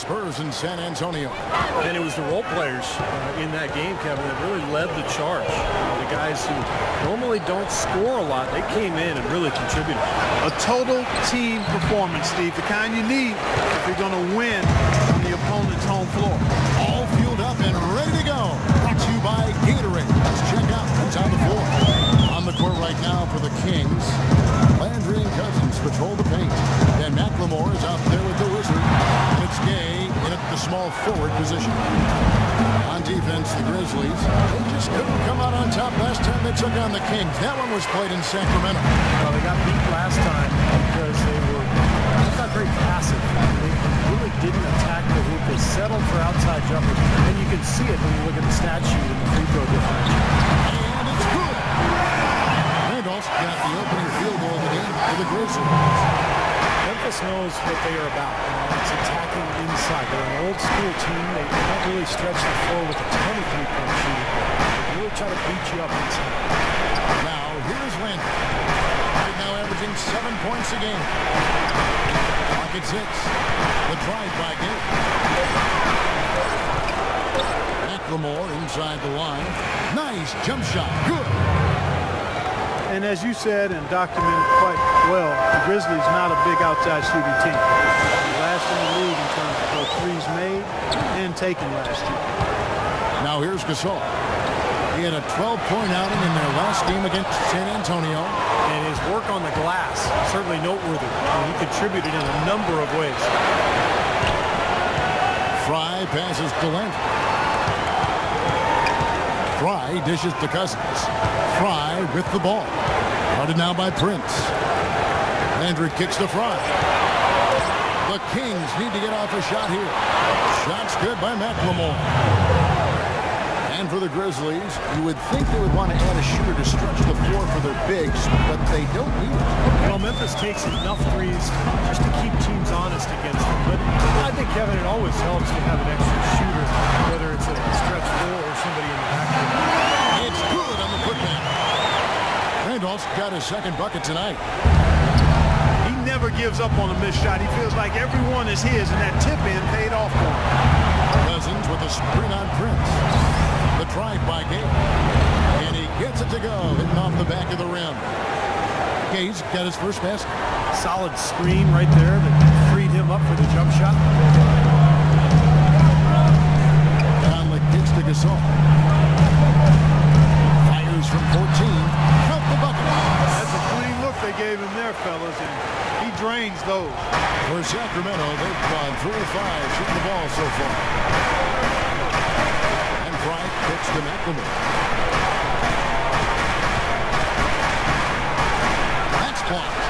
Spurs in San Antonio. And it was the role players in that game, Kevin, that really led the charge. The guys who normally don't score a lot, they came in and really contributed. A total team performance, Steve, the kind you need if you're going to win on the opponent's home floor. All fueled up and ready to go. Brought to you by Gatorade. Let's check out who's on the floor. On the court right now for the Kings, Landry and Cousins patrol the paint. Then McLemore is out there with the Wizard. And it's Gay in at the small forward position. On defense, the Grizzlies, they just couldn't come out on top last time they took on the Kings. That one was played in Sacramento. Well, they got beat last time because they were not very passive. They really didn't attack the hoop. They settled for outside jumpers. And you can see it when you look at the stat sheet and the free throw differential. And it's good. Randolph's got the opening field goal of the game for the Grizzlies. Memphis knows what they are about. It's attacking inside. They're an old school team. They don't really stretch the floor with a ton of three-point shooting. They really try to beat you up inside. Now, here's Landry. Right now averaging 7 points a game. Clock at 6. The drive by Gay. McLemore inside the line. Nice jump shot. Good. And as you said and documented quite well, the Grizzlies not a big outside shooting team. Last in the league in terms of both threes made and taken last year. Now here's Gasol. He had a 12-point outing in their last game against San Antonio. And his work on the glass, certainly noteworthy. He contributed in a number of ways. Fry passes to Landry. Fry dishes to Cousins. Fry with the ball. Guarded now by Prince. Landry kicks to Fry. The Kings need to get off a shot here. Shot's good by McLemore. And for the Grizzlies, you would think they would want to add a shooter to stretch the floor for their bigs, but they don't need it. Well, Memphis takes enough threes just to keep teams honest against them. But I think, Kevin, it always helps to have an extra shooter, whether it's a stretch four or somebody in the backcourt. It's good on the putback. Randolph's got his second bucket tonight. He never gives up on a missed shot. He feels like everyone is his, and that tip-in paid off for him. Cousins with a screen on Prince. The drive by Gay. And he gets it to go, hitting off the back of the rim. Gay's got his first basket. Solid screen right there that freed him up for the jump shot. Conley kicks to Gasol. Fires from 14. Count the bucket. That's a clean look they gave him there, fellas, and he drains those. For Sacramento, they've gone 3 of 5 shooting the ball so far. And Fry kicks to McLemore. That's blocked.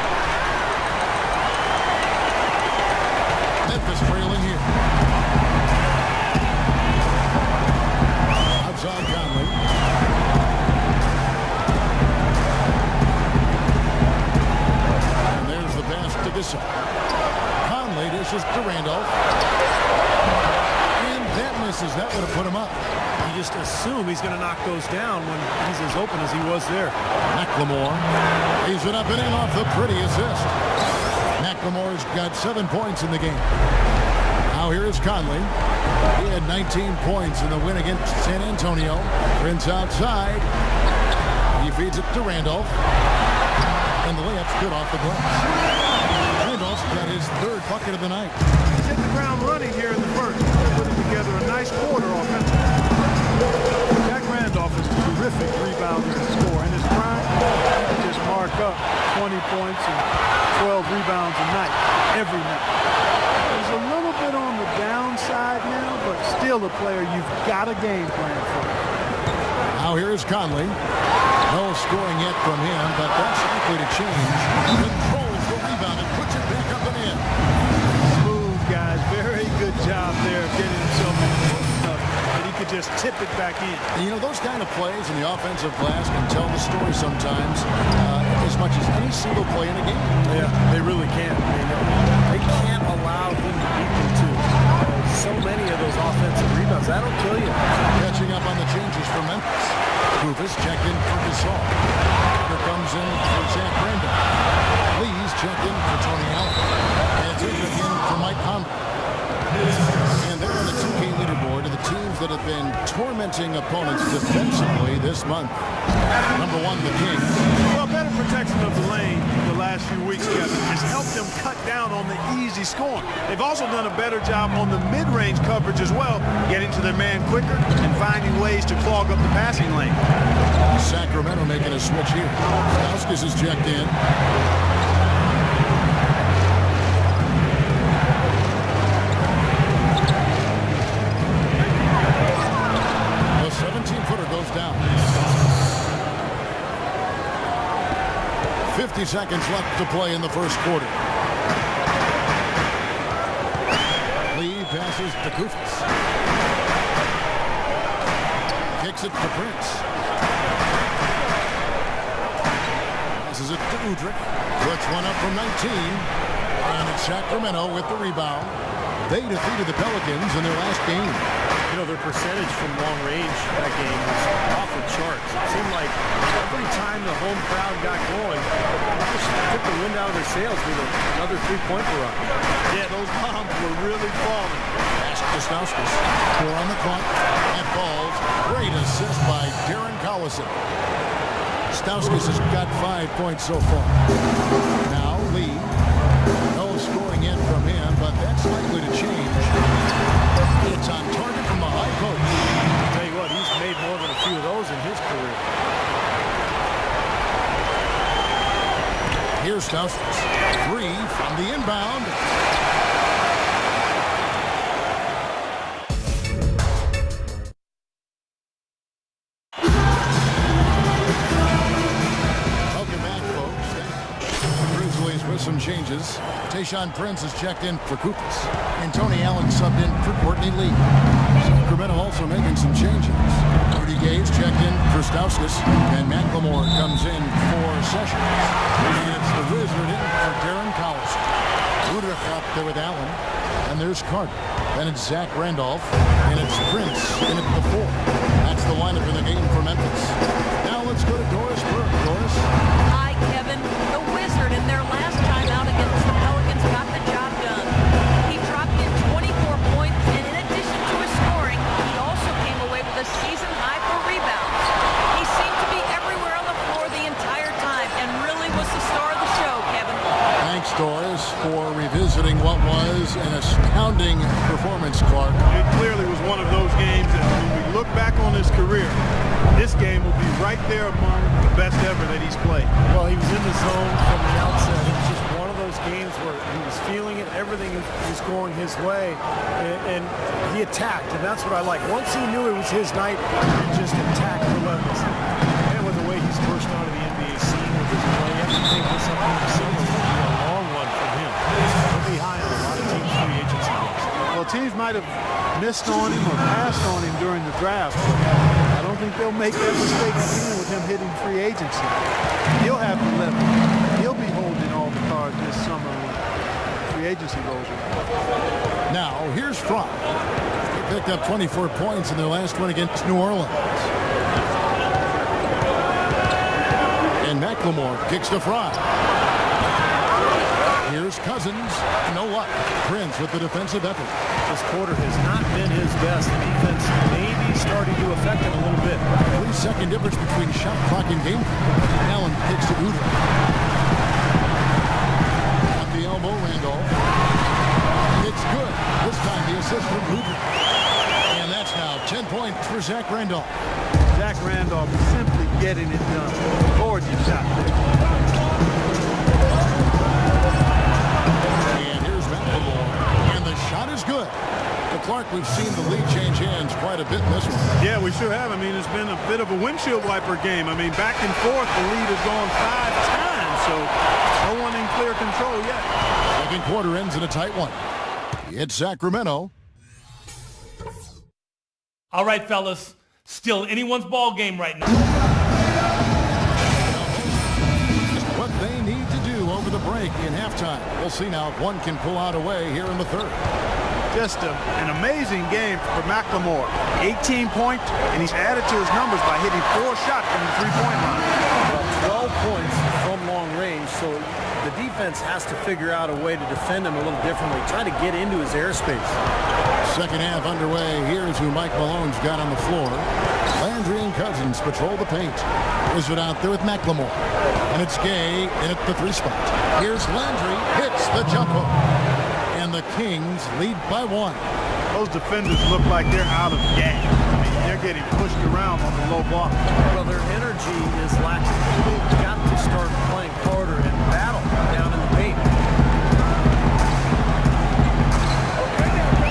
Memphis trailing here. Outside Conley. And there's the pass to Gasol. Conley dishes to Randolph. And that misses. That would have put him up. You just assume he's going to knock those down when he's as open as he was there. McLemore leaves it up and in off the pretty assist. McLemore's got 7 points in the game. Now here is Conley. He had 19 points in the win against San Antonio. Prince outside. He feeds it to Randolph. And the layup's good off the glass. Randolph's got his third bucket of the night. He's hit the ground running here in the first. They're putting together a nice quarter offensively. Jack Randolph is a terrific rebounder and scorer. In his prime, he can just mark up 20 points and 12 rebounds a night, every night. He's a little bit on the downside now, but still a player you've got a game plan for. Now here is Conley. No scoring yet from him, but that's likely to change. Controls the rebound and puts it back up and in. Smooth, guys. Very good job there of getting himself in enough that he could just tip it back in. And you know, those kind of plays in the offensive glass can tell the story sometimes as much as any single play in a game. Yeah, they really can. I mean, they can't allow him to beat them to so many of those offensive rebounds. That'll kill you. Catching up on the changes for Memphis. Rufus checked in for Gasol. Here comes in for Zach Randolph. Lee's checked in for Tony Allen. And it's in again for Mike Conley. that have been tormenting opponents defensively this month. Number one, the Kings. Well, better protection of the lane the last few weeks, Kevin, has helped them cut down on the easy scoring. They've also done a better job on the mid-range coverage as well, getting to their man quicker and finding ways to clog up the passing lane. Sacramento making a switch here. Stauskas is checked in. The 17-footer goes down. 50 seconds left to play in the first quarter. Lee passes to Kufis. Kicks it to Prince. Passes it to Udrich. Puts one up from 19. And it's Sacramento with the rebound. They defeated the Pelicans in their last game. You know, their percentage from long range that game was off the charts. It seemed like every time the home crowd got going, it just took the wind out of their sails with another three-point run. Yeah, those bombs were really falling. Pass to Stauskas. 4 on the clock. And falls. Great assist by Darren Collison. Stauskas has got 5 points so far. Now Lee. No scoring in from him, but that's likely to change. It's on target from the high post. I'll tell you what, he's made more than a few of those in his career. Here's Stauskas. 3 from the inbound. Welcome back, folks. The Grizzlies with some changes. Tayshaun Prince is checked in for Kupas. And Tony Allen subbed in for Courtney Lee. Sacramento also making some changes. Rudy Gage checked in for Stauskas. And McLemore comes in for Sessions. And it's the Wizard in for Darren Collison. Udrich up there with Allen. And there's Carter. Then it's Zach Randolph. And it's Prince in at the 4. That's the lineup in the game for Memphis. Now let's go to Doris Burke. Doris? Hi, Kevin. The Wizard in their last time out against the Pelicans got the job done. He dropped in 24 points, and in addition to his scoring, he also came away with a season high for rebounds. He seemed to be everywhere on the floor the entire time and really was the star of the show, Kevin. Thanks, Doris, for revisiting what was an astounding performance, Clark. It clearly was one of those games that when we look back on his career, this game will be right there among the best ever that he's played. Well, he was in the zone from the outset. It was just one of those games where he was feeling it. Everything was going his way, and he attacked, and that's what I like. Once he knew it was his night, he just attacked relentlessly. And with the way he's burst onto the NBA scene with his play, I think this up in the summer will be a long one for him. He'll be high on a lot of teams' free agency lists. Well, teams might have missed on him or passed on him during the draft, but I don't think they'll make that mistake again with him hitting free agency. He'll have the level. He'll be holding all the cards this summer when free agency rolls around. Now, here's Fry. They picked up 24 points in their last win against New Orleans. And McLemore kicks to Fry. Here's Cousins. No luck. Prince with the defensive effort. This quarter has not been his best. Defense maybe starting to affect him a little bit. 3-second difference between shot clock and game. Allen kicks to Udrich. At the elbow, Randolph. It's good. This time the assist from Udrich. And that's now 10 points for Zach Randolph. Zach Randolph is simply getting it done. Gorgeous shot there. Shot is good. But Clark, we've seen the lead change hands quite a bit in this one. Yeah, we sure have. I mean, it's been a bit of a windshield wiper game. I mean, back and forth, the lead has gone 5 times, so no one in clear control yet. Second quarter ends in a tight one. It's Sacramento. All right, fellas, still anyone's ball game right now. What they need to do over the break in halftime. We'll see now if one can pull out away here in the third. Just an amazing game for McLemore. 18 points, and he's added to his numbers by hitting 4 shots from the three-point line. 12 points from long range, so the defense defense has to figure out a way to defend him a little differently, try to get into his airspace. Second half underway. Here's who Mike Malone's got on the floor. Landry and Cousins patrol the paint. Is it out there with McLemore. And it's Gay in at the 3 spot. Here's Landry, hits the jump hook. And the Kings lead by 1. Those defenders look like they're out of gas. I mean, they're getting pushed around on the low block. Well, their energy is lacking. They've got to start playing harder and battle down in the paint.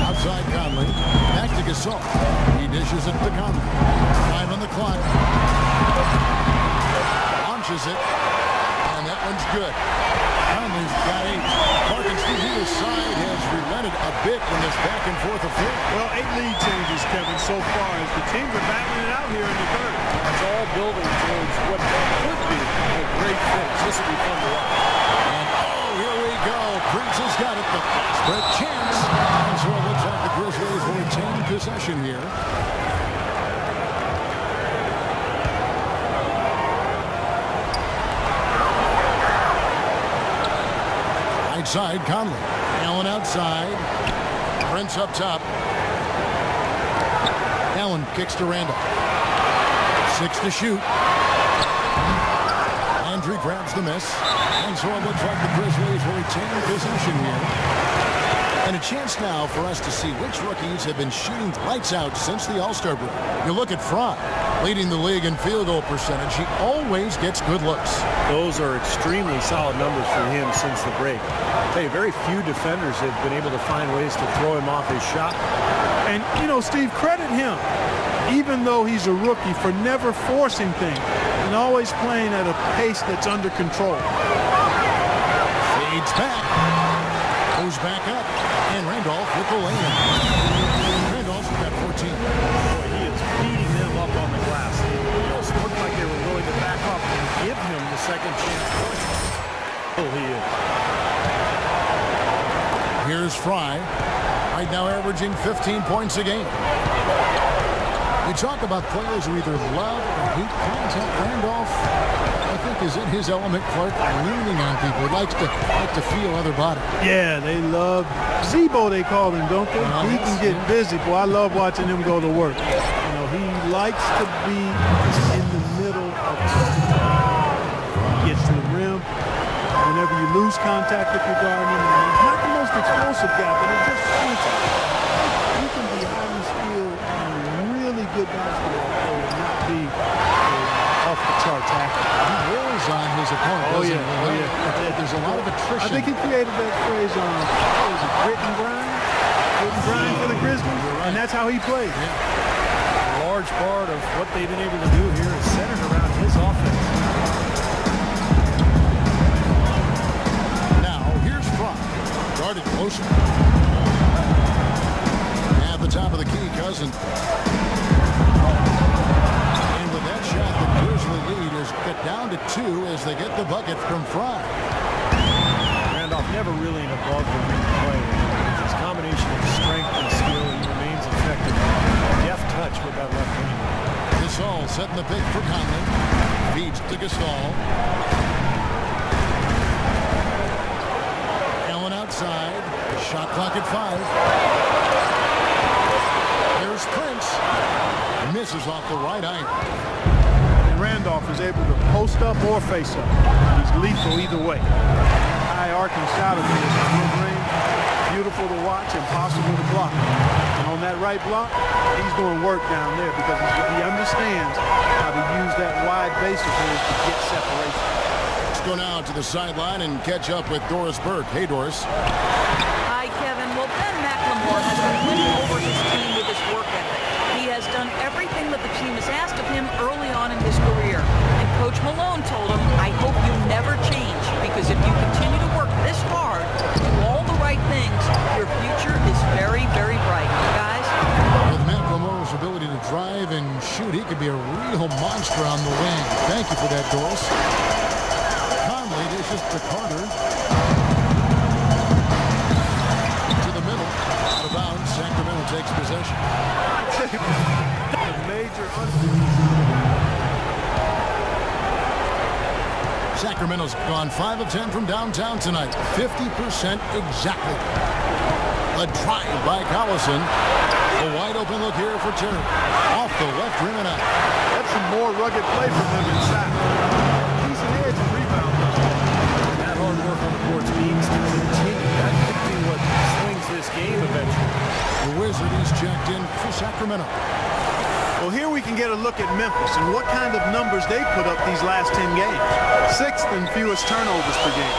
Outside Conley. Back to Gasol. He dishes it to Conley. 5 on the clock. Launches it. And that one's good. Conley's got 8. Parkins to either side has relented a bit in this back and forth affair. Well, 8 lead changes, Kevin, so far as the teams are battling it out here in the third. It's all building towards what could be a great finish. This will be fun to watch. And here we go. Prince has got it. The fast break chance. And so it looks like the Grizzlies will retain possession here. Right side, Conley. Allen outside. Prince up top. Allen kicks to Randall. 6 to shoot. Landry grabs the miss. And so it looks like the Grizzlies will retain possession here. And a chance now for us to see which rookies have been shooting lights out since the All-Star break. You look at Fry, leading the league in field goal percentage. He always gets good looks. Those are extremely solid numbers for him since the break. I'll tell you, very few defenders have been able to find ways to throw him off his shot. And, you know, Steve, credit him, even though he's a rookie, for never forcing things and always playing at a pace that's under control. Fades back. Goes back up. And Randolph with the lay-in. Randolph's got 14. Boy, he is beating them up on the glass. They almost looked like they were willing to back up and give him the second chance. Oh, he is. Here's Fry. Right now averaging 15 points a game. We talk about players who either love or hate contact. Randolph, I think, is in his element, Clark, leaning on people. He likes to feel other body. Yeah, they love Zebo, they call him, don't they? He can get busy. Boy, I love watching him go to work. You know, he likes to be in the middle of gets to the rim. Whenever you lose contact with your guard, he's not the most explosive guy, but it just points out. He can be highly skilled and a really good basketball player and not be off the charts athlete. He rolls on his opponent. Oh, doesn't yeah. he? Oh, yeah. There's a lot of attrition. I think he created that phrase on grit and grind? Grit and grind for the Grizzlies? Right. And that's how he plays. A large part of what they've been able to do here is centered around his offense. Now, here's Fry. Guarded closer. At the top of the key, Cousins. And with that shot, the Grizzly lead is cut down to 2 as they get the bucket from Fry. Randolph never really an above-the-rim player. With his combination of strength and skill, he remains effective. Deft touch with that left hand. Gasol setting the pick for Conley. Feeds to Gasol. Allen outside. Shot clock at 5. Here's Prince. Misses off the right iron. And Randolph is able to post up or face up. He's lethal either way. High arcing shot of his mid-range. Beautiful to watch, impossible to block. And on that right block, he's doing work down there because he understands how to use that wide base of his to get separation. Let's go now to the sideline and catch up with Doris Burke. Hey, Doris. Hi, Kevin. Well, Ben McLemore has been winning over his team with his work ethic. He has done everything that the team has asked of him early on in his career. And Coach Malone told him, I hope you never change, because if you continue to work this hard, do all the right things, your future is very, very bright. Guys? With McLemore's ability to drive and shoot, he could be a real monster on the wing. Thank you for that, Doris. Conley dishes to Carter. To the middle. Out of bounds. Sacramento takes possession. The major Sacramento's gone 5 of 10 from downtown tonight. 50% exactly. A drive by Collison. A wide open look here for Terry. Off the left rim and out. That's some more rugged play from him inside. He's an edge and rebound. And that hard work on the boards needs to continue. That could be what swings this game eventually. The Wizards checked in for Sacramento. Well, here we can get a look at Memphis and what kind of numbers they put up these last 10 games. 6th in fewest turnovers per game.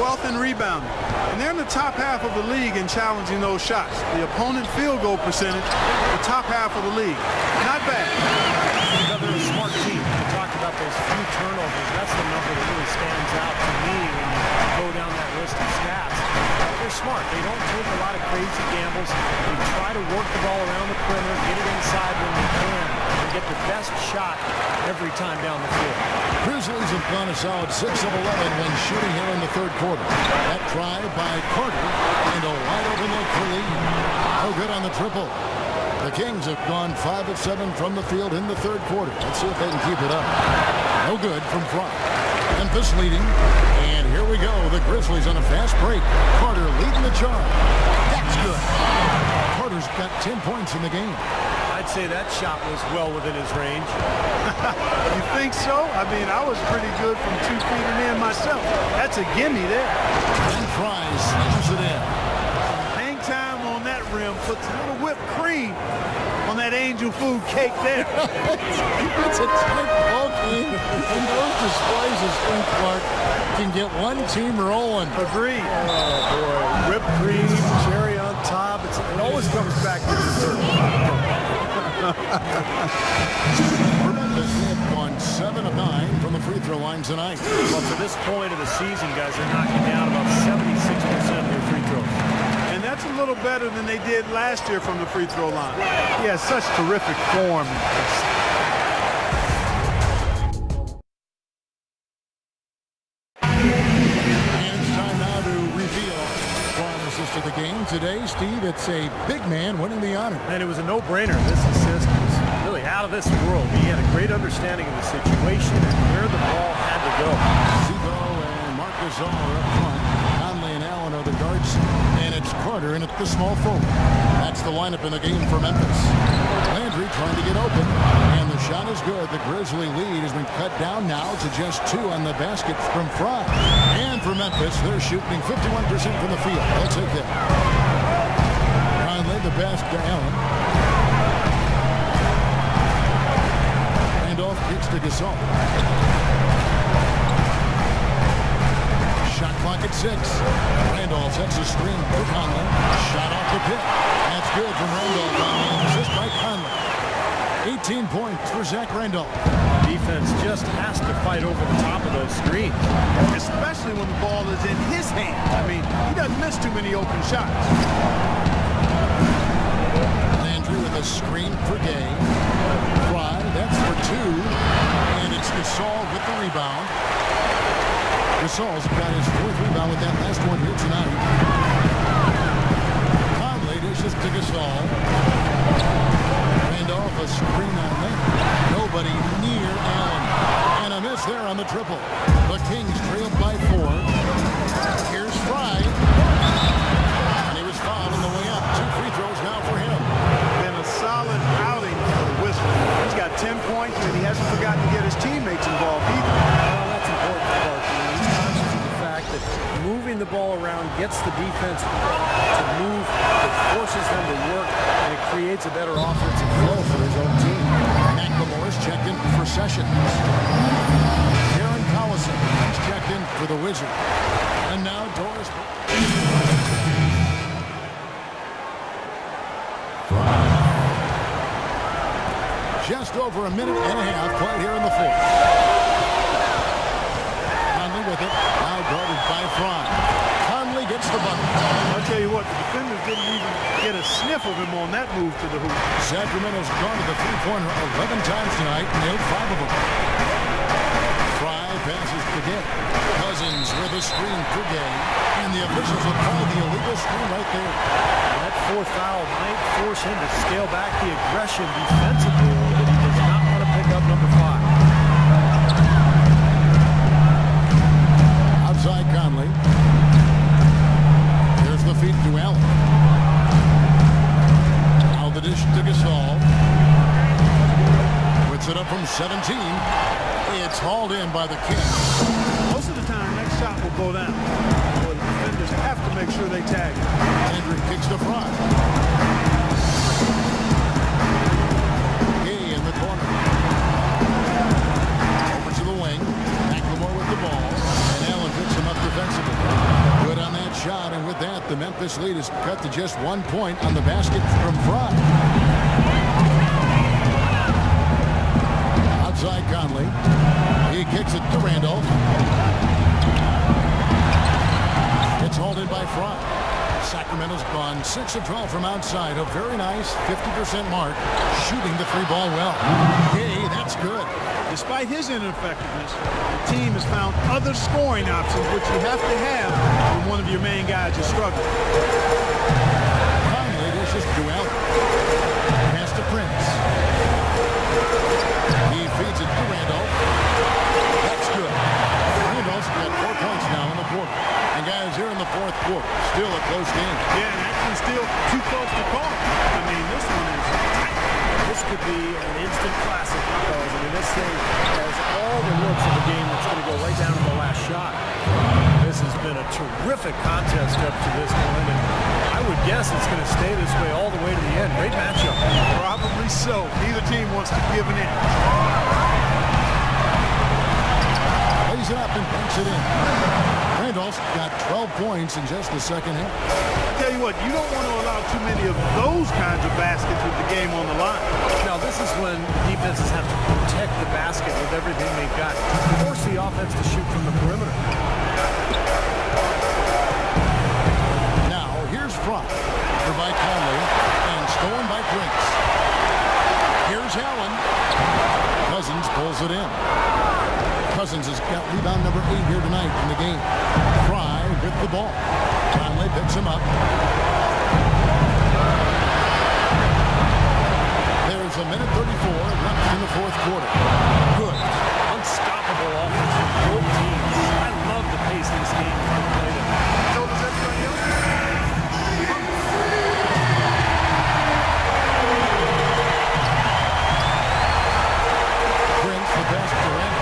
12th in rebounding. And they're in the top half of the league in challenging those shots. The opponent field goal percentage, the top half of the league. Not bad. They're a smart team. We talked about those few turnovers. That's the number that really stands out to me when you go down that list of stats. They're smart. They don't take a lot of crazy gambles. They try to work the ball around the perimeter, get it inside when they can, and get the best shot every time down the field. Grizzlies have gone a solid 6 of 11 when shooting here in the third quarter. That try by Carter and a wide open look for Lee. No good on the triple. The Kings have gone 5 of 7 from the field in the third quarter. Let's see if they can keep it up. No good from Fry. Memphis leading. And here we go. The Grizzlies on a fast break. Carter leading the charge. That's good. Carter's got 10 points in the game. I'd say that shot was well within his range. You think so? I mean, I was pretty good from 2 feet and in myself. That's a gimme there. And Fry slams it in. Hang time on that rim puts a little whipped cream on that angel food cake there. It's a tight ball game, and those displays of Spring Clark can get one team rolling. Agreed. Oh, boy. Whipped cream, cherry on top. It always comes back to dessert. Memphis have won 7 of 9 from the free throw line tonight. Well, to this point of the season, guys, they're knocking down about 76% of their free throws. And that's a little better than they did last year from the free throw line. He has such terrific form. And it's time now to reveal prime assist of the game. Today, Steve, it's a big man winning the honor. And it was a no-brainer. This assist was really out of this world. He had a great understanding of the situation and where the ball had to go. Zico and Marcus All are up front. Conley and Allen are the guards. And it's Carter in at the small forward. That's the lineup in the game for Memphis. Landry trying to get open. And the shot is good. The Grizzly lead has been cut down now to just 2 on the basket from Fry. And for Memphis, they're shooting 51% from the field. They'll take that. Conley the pass to Allen. Randolph kicks to Gasol. Shot clock at 6. Randolph sets a screen for Conley. Shot off the pit. That's good from Randolph on the assist by Conley. 18 points for Zach Randolph. Defense just has to fight over the top of those screens. Especially when the ball is in his hand. I mean, he doesn't miss too many open shots. Landry with a screen for Gay. Fry, that's for 2. And it's Gasol with the rebound. Gasol's got his 4th rebound with that last one here tonight. Conley dishes to Gasol. Randolph a screen on length. Nobody near Allen. And a miss there on the triple. The Kings trailed by 4. Here's Fry. And he was fouled on the way up. 2 free throws now for him. Been a solid outing for the Wizards. He's got 10 points, and he hasn't forgotten to get his teammates involved either. Well, that's important for Barkley. He's conscious of the fact that moving the ball around gets the defense to move, it forces them to work, and it creates a better offensive flow for his own team. McLemore's checked in for Sessions. Aaron Collison is checked in for the Wizards. And now Doris. Just over a minute and a half played here in the 4th. Conley with it. Now guarded by Fry. Conley gets the bucket. I'll tell you what, the defenders didn't even get a sniff of him on that move to the hoop. Sacramento's gone to the three-pointer 11 times tonight and nailed 5 of them. Fry passes to Gay. Cousins with a screen for Gay. And the officials have called the illegal screen right there. That 4th foul might force him to scale back the aggression defensively, but he does not want to pick up number 5. 17. It's hauled in by the Kings. Most of the time, next shot will go down. So the defenders have to make sure they tag it. Hendrick kicks to Fry. Gay in the corner. Over to the wing. McLemore with the ball. And Allen picks him up defensively. Good on that shot. And with that, the Memphis lead is cut to just 1 point on the basket from Fry. Outside Conley. He kicks it to Randolph. It's hauled in by Fry. Sacramento's gone 6 of 12 from outside. A very nice 50% mark. Shooting the free ball well. Hey, that's good. Despite his ineffectiveness, the team has found other scoring options, which you have to have when one of your main guys is struggling. Conley dishes to Allen. Pass to Prince. He feeds it to Randolph. That's good. Randolph's got 4 points now in the quarter. And guys, here in the fourth quarter, still a close game. Yeah, and actually still too close to call. I mean, this one is tight. This could be an instant classic, fellas. I mean, this thing has all the looks of a game that's going to go right down to the last shot. This has been a terrific contest up to this point, and I would guess it's going to stay this way all the way to the end. Great matchup. Probably so. Neither team wants to give an inch. Lays it up and banks it in. Randolph's got 12 points in just the second half. I tell you what, you don't want to allow too many of those kinds of baskets with the game on the line. Now, this is when defenses have to protect the basket with everything they've got. Force the offense to shoot from the perimeter. Now, here's Fry. By Conley and stolen by Prince. Here's Allen. Cousins pulls it in. Cousins has got rebound number 8 here tonight in the game. Fry with the ball. Conley picks him up. There's a minute 34 left in the fourth quarter. Good. Unstoppable offense from both teams. I love the pace this game has been played at. So does everybody else? Prince the best to end.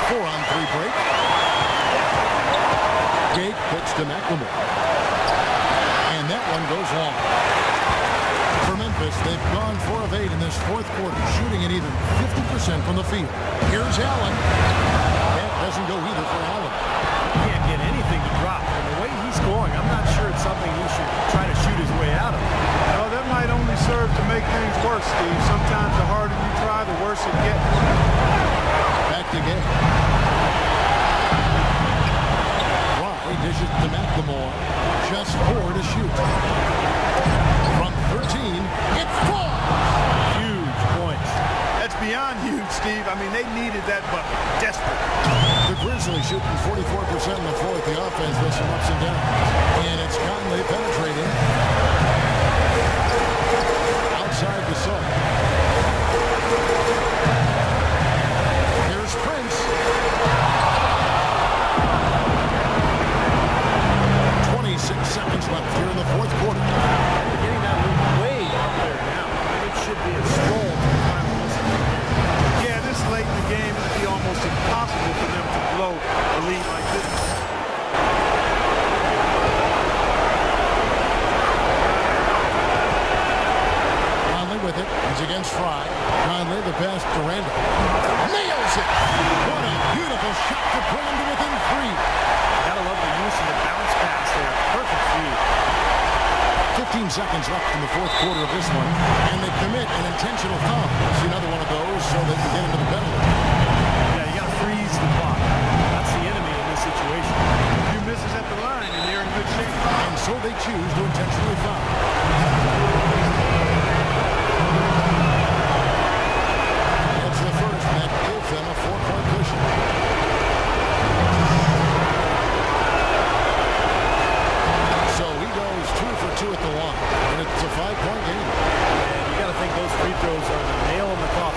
4-on-3 break. Gate pitch to McLemore. And that one goes long. For Memphis, they've gone 4 of 8 in this fourth quarter, shooting at even 50% from the field. Here's Allen. That doesn't go either for Allen. He can't get anything to drop. And the way he's scoring, I'm not sure it's something he should try to shoot his way out of. No, that might only serve to make things worse, Steve. Sometimes the harder you try, the worse it gets. Back to Gay. Fry dishes to McLemore. Just 4 to shoot. From 13, it falls. Huge points. That's beyond huge, Steve. I mean, they needed that bucket. Desperate. The Grizzlies shooting 44% in the fourth. The offense with some ups and downs. And it's Conley penetrating. Outside the zone. Here's Prince. 26 seconds left here in the fourth quarter. They're getting that lead way up there now. It should be a stroll to the final whistle. Yeah, this late in the game, it'd be almost impossible for them to blow a lead like this. Conley with it. He's against Fry. Conley, the pass to Randall. Nails it! What a beautiful shot to bring him to within 3. Gotta love the use of the bounce pass there. Perfect feed. 15 seconds left in the fourth quarter of this one, and they commit an intentional foul. See another one of those so they can get into the penalty. Yeah, you gotta freeze the clock. That's the enemy in this situation. A few misses at the line, and they're in good shape. And so they choose to intentionally foul. It's the first, and that gives them a 4-point cushion. So he goes 2 for 2 at the line, and it's a 5-point game. And you gotta think those free throws are the nail in the coffin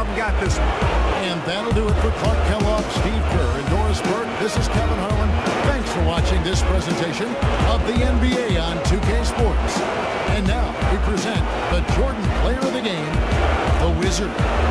of them got this one. And that'll do it for Clark Kellogg, Steve Kerr, and Doris Burke. This is Kevin Harlan. Thanks for watching this presentation of the NBA on 2K Sports. And now we present the Jordan Player of the Game, the Wizard.